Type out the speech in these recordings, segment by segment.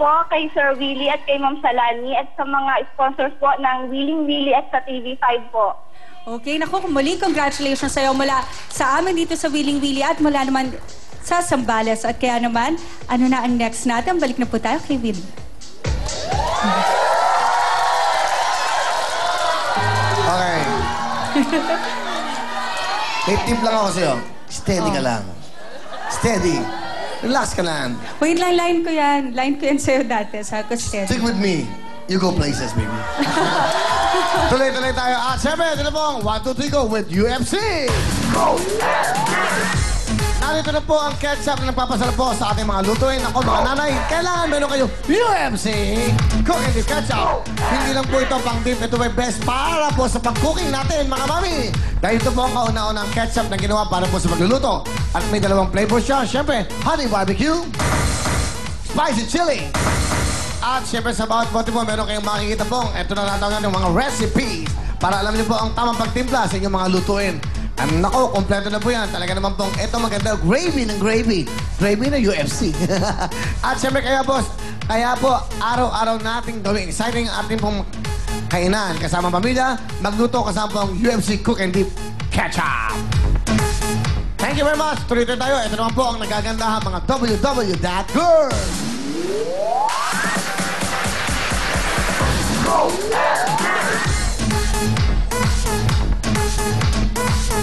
po kay Sir Willie at kay Ma'am Salani at sa mga sponsors po ng Willing Willie at sa TV5 po. Okay, naku, muli congratulations sa'yo mula sa amin dito sa Willing Willie at mula naman sa Zambales. At kaya naman, ano na ang next natin? Balik na po tayo kay Willie. Okay. May tip lang ako sa'yo. Steady ka lang. Steady. Relax ka lang. Wait lang, line ko yan. Line ko yan sa'yo dati. Sabi ko, steady. Stick with me. You go places, baby. Tuloy-tuloy tayo. At syempre, ito na po ang 1, 2, 3, go with UFC! Go! Narito na po ang ketchup na nagpapasarap po sa ating mga lutuin. Ako, mga nanay, kailangan meron kayo UFC Cook and Dip Ketchup. Hindi lang po ito pang dip. Ito ay best para po sa pag-cooking natin, mga mami. Dahil ito po ang kauna-unang ketchup na ginawa para po sa pagluluto. At may dalawang flavor siya. Siyempre, honey barbecue, spicy chili. At siyempre sa bawat bote po, meron kayong makikita pong ito na natawag ng mga recipes para alam niyo po ang tamang pagtimpla sa inyong mga lutuin. Nako, kompleto na po yan. Talaga naman pong ito maganda. Gravy ng gravy. Gravy na UFC. At siyempre kaya boss, kaya po araw-araw nating gawing exciting ang ating pong kainan. Kasama pamilya, magluto kasama pong UFC Cook and Dip Ketchup. Thank you very much. Tuloy tayo. Ito naman po ang nagagandahan mga WW.Girls. Go!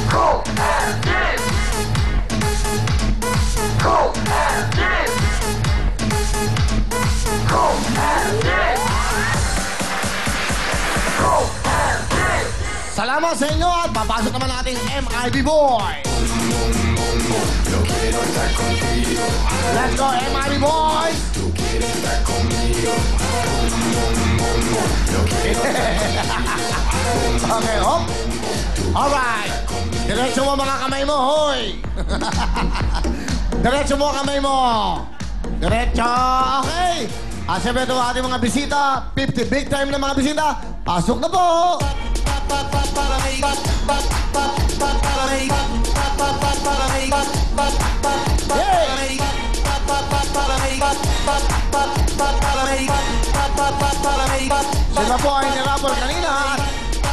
Go and dip! Go and dip! Go and dip! Go and dip! Salamat sa inyo at papasok naman natin MIB Boy! Let's go MIB Boy! Okay, hop! Alright! Diretso mo mga kamay mo, hoy! Diretso mo kamay mo! Diretso! Okay! At siyempre ito ang ating mga bisita. 50 big time na mga bisita. Pasok na po! Yay! Sila po ay nirapol kanina.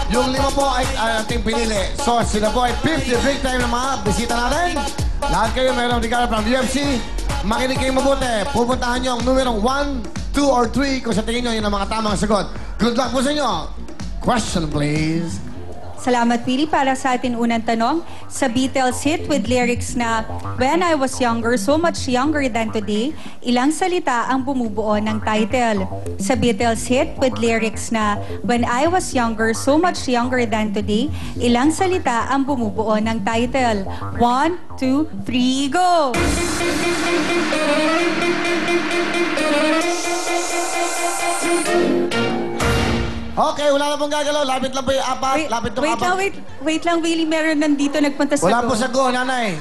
Yung 5 po ay ating pinili. So, sila po ay 50 big time na mga bisita natin. Lahat kayo mayroong regalo from UFC. Makinig kayo mabuti. Pupuntahan nyo ang numerong 1, 2, or 3 kung sa tingin nyo yun ang mga tamang sagot. Good luck po sa inyo. Question, please. Salamat, Willie, para sa atin unang tanong. Sa Beatles hit with lyrics na When I was younger, so much younger than today, ilang salita ang bumubuo ng title? Sa Beatles hit with lyrics na When I was younger, so much younger than today, ilang salita ang bumubuo ng title? 1, 2, 3, go! Okay, wala na pong gagalaw. Lapit lang po yung 4. Lapit yung 4. Wait lang, Willie. Meron nandito nagpunta sa Wala go. po sa go, nanay.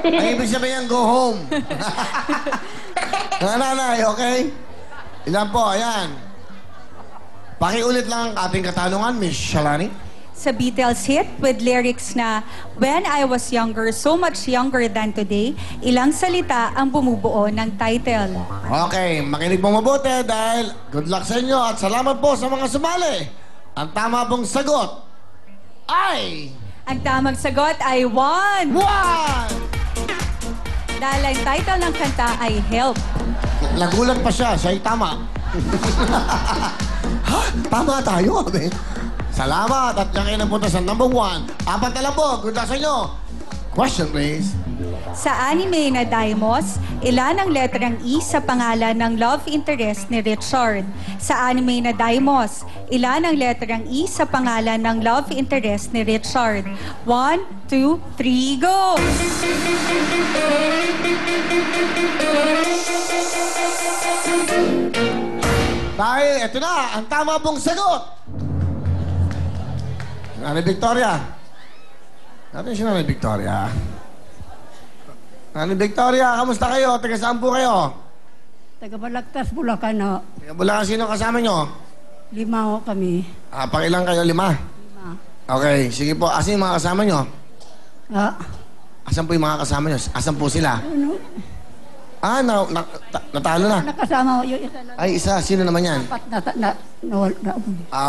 Ang ibig sabihin go home. Nanay, okay? Ilan po, ayan. Pakiulit lang ang ating katanungan, Miss Shalani. Sa Beatles hit with lyrics na When I was younger, so much younger than today, ilang salita ang bumubuo ng title? Okay, makinig pong mabuti dahil good luck sa inyo at salamat po sa mga sumali. Ang tama pong sagot ay... Ang tamang sagot ay 1. 1! Dahil ang title ng kanta ay Help. Nagulat pa siya, siya'y tama. Ha? Tama tayo, abe. Salamat at yan kayo nagpunta sa number 1. 4 na lang po, good luck sa inyo. Question, please. Sa anime na Daimos, ilan ang letrang E sa pangalan ng love interest ni Richard? Sa anime na Daimos, ilan ang letrang E sa pangalan ng love interest ni Richard? 1, 2, 3, go! Dahil ito na, ang tama pong sagot. Nanay Victoria. Natin si Nanay Victoria. Nanay Victoria, kamusta kayo? Taga saan po kayo? Taga Balagtas, Bulacan ho. Taga Bulacan, sino kasama nyo? 5 ho kami. Pakilang kayo? 5? 5. Okay, sige po. Asan yung mga kasama nyo? Ah, Asan po yung mga kasama nyo? Asan po sila? ano? Natalo na. Nakasama ko yung isa lang. Ay, isa. Sino naman yan? Apat na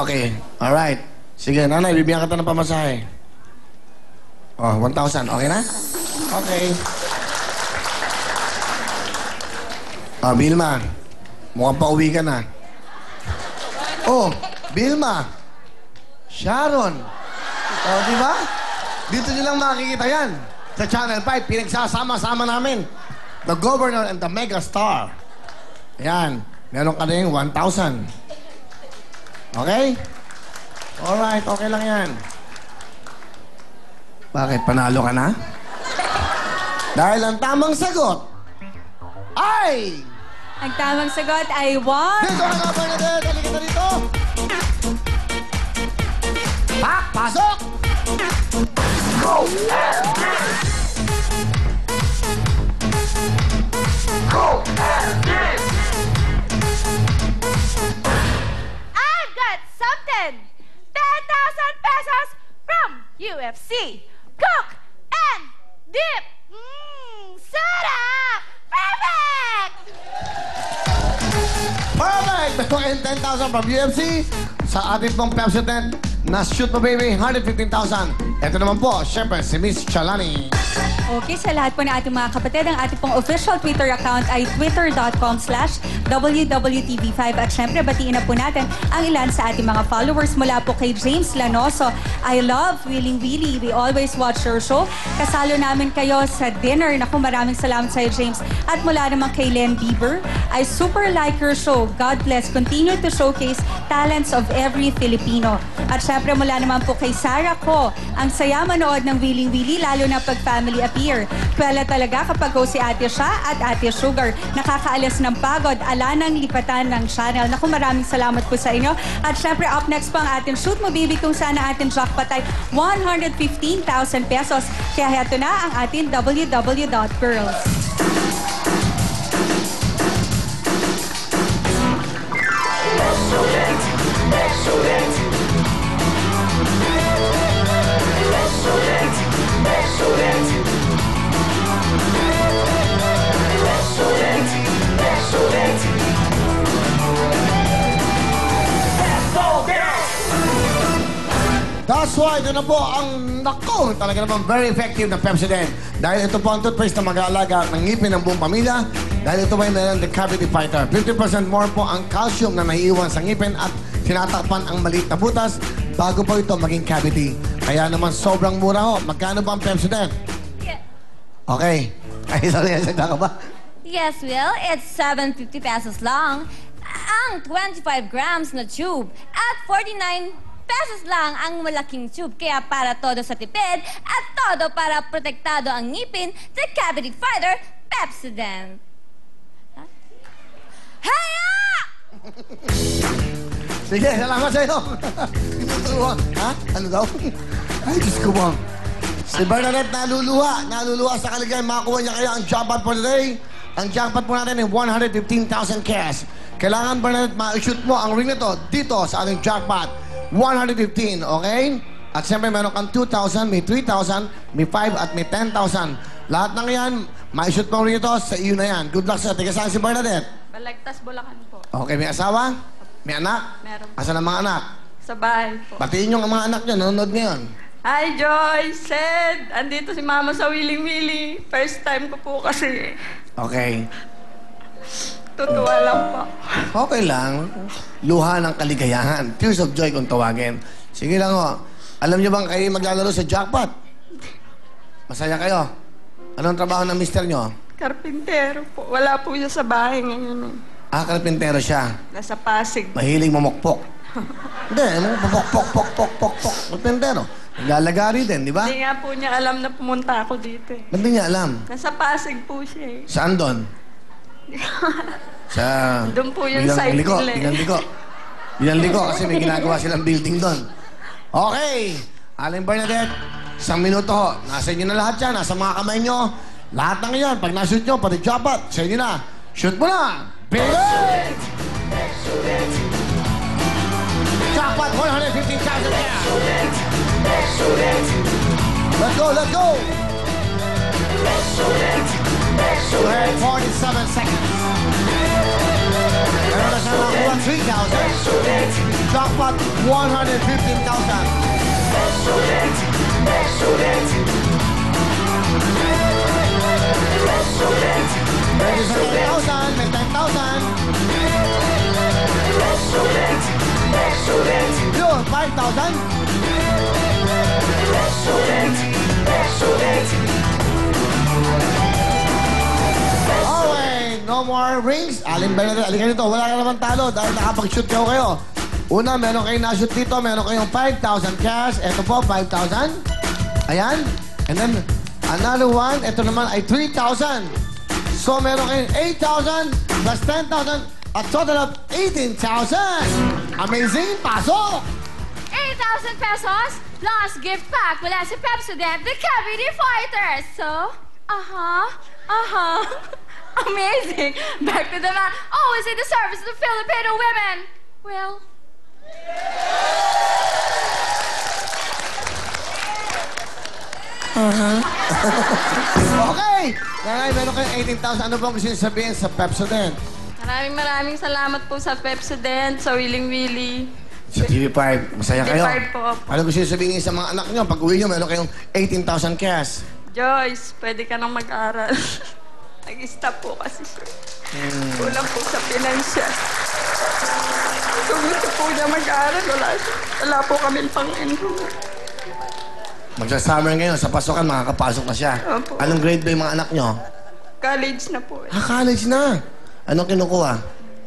Okay. Alright. Sige, nanay, bibigyan kita ng pamasahe. Oh, 1,000. Okay na? Okay. Vilma. Mukhang pauwi ka na. Oh, Vilma. Sharon. Oh, di ba? Dito nyo lang makikita yan. Sa Channel 5, pinagsasama-sama namin. The Governor and the Mega Star. Ayan. Meron ka rin 1,000. Okay? Alright, okay lang yan. Bakit? Panalo ka na? Dahil ang tamang sagot ay... Ang tamang sagot ay 1. Dito na nga, Bernadette! Halika na dito! Pak! Pasok! Go! Go! I've got something! 10,000 pesos from UFC. Cook and dip. Sarap! Perfect! Perfect! Meron kayong 10,000 from UFC sa ating pong Pepsi tent na shoot mo baby, 115,000. Ito naman po, syempre, si Miss Chalani. Okay, sa lahat po ng ating mga kapatid, ang ating pong official Twitter account ay twitter.com/WWTV5. At syempre, batiin na po natin ang ilan sa ating mga followers mula po kay James Lanoso. I love Willing Willy. We always watch your show. Kasalo namin kayo sa dinner. Naku, maraming salamat sa'yo, James. At mula naman kay Len Bieber, I super like your show. God bless. Continue to showcase talents of every Filipino. At syempre, mula naman po kay Sarah Ko, ang saya manood ng Willing Willy, lalo na pag family appear. Kwela talaga kapag si Ate Sha at Ate Sugar. Nakakaalis ng pagod, ala ng lipatan ng channel. Naku, maraming salamat po sa inyo. At syempre, up next po ang ating Shoot Mo Baby kung saan ang ating jackpot ay 115,000 pesos. Kaya heto na ang ating www.girls. That's why, ito na po ang nako, talaga naman very effective na Pepsodent. Dahil ito po ang toothpaste na mag-aalaga ng ngipin ng buong pamilya. Dahil ito ay meron the cavity fighter. 50% more po ang calcium na naiiwan sa ngipin at tinatakpan ang maliit na butas bago po ito maging cavity. Kaya naman sobrang mura ho. Magkano ba ang Pepsodent? Okay. Ay, sorry, salita ka ba? Yes, Will. It's 750 pesos lang. Ang 25 grams na tube at 49 pesos lang ang malaking tube. Kaya para todo sa tipid at todo para protektado ang ngipin, the cavity fighter, Pepsodent. Huh? Haya! Sige, salamat sa'yo. Tinuturuan. Ha? Ano daw? Ay, Diyos ko mo. Si Bernadette naluluha sa kaligayahan. Makakuha niya kayo ang jackpot for today. Ang jackpot po natin ay 115,000 cash. Kailangan, Bernadette, ma-shoot mo ang ring nito dito sa ating jackpot. 115, okay? At siyempre, meron kang 2,000, may 3,000, may 5 at may 10,000. Lahat ng yan, ma-shoot mo rin ito sa iyo na yan. Good luck sa'yo. Tiga saan si Bernadette? Balagtas, Bulacan po. Okay, may asawa? May anak? Meron po. Asan ang mga anak? Sa bahay po. Batiin yung mga anak niyo, nanonood ngayon. Hi, Joy! Sed! Andito si Mama sa Willing Willy. First time ko po kasi. Okay. Tutuwa lang po. Okay lang. Luha ng kaligayahan. Tears of joy kung tawagin. Sige lang ho. Alam niyo bang kayo maglalaro sa jackpot? Masaya kayo? Anong trabaho ng mister niyo? Karpintero po. Wala po siya sa bahay ngayon. Ah, karpintero siya. Nasa Pasig. Mahilig mamokpok. Hindi, pok. Karpintero. Naglalagari din, di ba? Hindi nga po niya alam na pumunta ako dito eh. Ba't di niya alam? Nasa Pasig po siya eh. Saan doon? Sa... Doon po yung Bilang side liko. nila eh. Bilang liko kasi may ginagawa silang building doon. Okay. Aling Bernadette, 1 minuto ho. Nasa inyo na lahat yan. Nasa mga kamay nyo. Lahat ng yan. Pag na-shoot nyo, pati jackpot, sa inyo na. Shoot mo na! Big! Jackpot, 115,000 cash! Let's go, let's go! to have 47 seconds. Meron na siya nakuha 3,000. Jackpot 115,000. Ready sa 10,000, may 10,000. Yun, 5,000. Okay, no more rings. Alin ba natin? Alin dito, wala ka naman talo dahil nakapag-shoot kayo. Una, meron kayong na-shoot dito, meron kayong 5,000 cash. Ito po, 5,000. Ayan. And then, another one, ito naman ay 3,000. So, meron kayong 8,000 plus 10,000, a total of 18,000. Amazing! Pasok! 8,000 pesos plus gift pack mula sa Pepsodent, the Cavity Fighters. So, amazing. Back to the man, always in the service of the Filipino women. Well, Okay! Nanay, meron kayong 18,000. Ano bang gusto niyo sabihin sa Pepsodent? Maraming salamat po sa Pepsodent, sa Willing Willy. Sa TV5, masaya kayo? TV5 po. Ano gusto niyo sabihin sa mga anak niyo? Pag uwi niyo, meron kayong 18,000 cash. Joyce, pwede ka nang mag-aral. Nag-stop po kasi siya. Kulang po sa financial. Kung gusto po niya mag-aral, wala po kami pang-enroll. Magsa-summer ngayon, sa pasukan, makakapasok na siya. Opo. Anong grade ba yung mga anak niyo? College na po. College na. Anong kinukuha?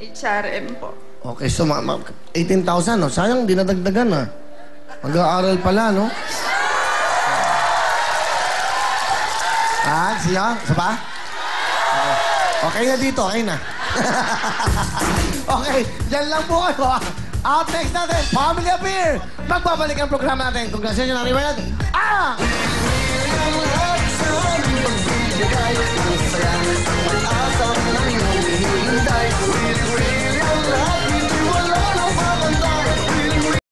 HRM po. Okay, so 18,000, no? Sayang, dinadagdagan, ha? Mag-aaral pala, no? Siya? Isa pa? Okay na dito, okay na. Okay, dyan lang po kayo, ha? Up next natin, Family Affair! Magbabalik ang programa natin. Congratulations, Nanay Bernard.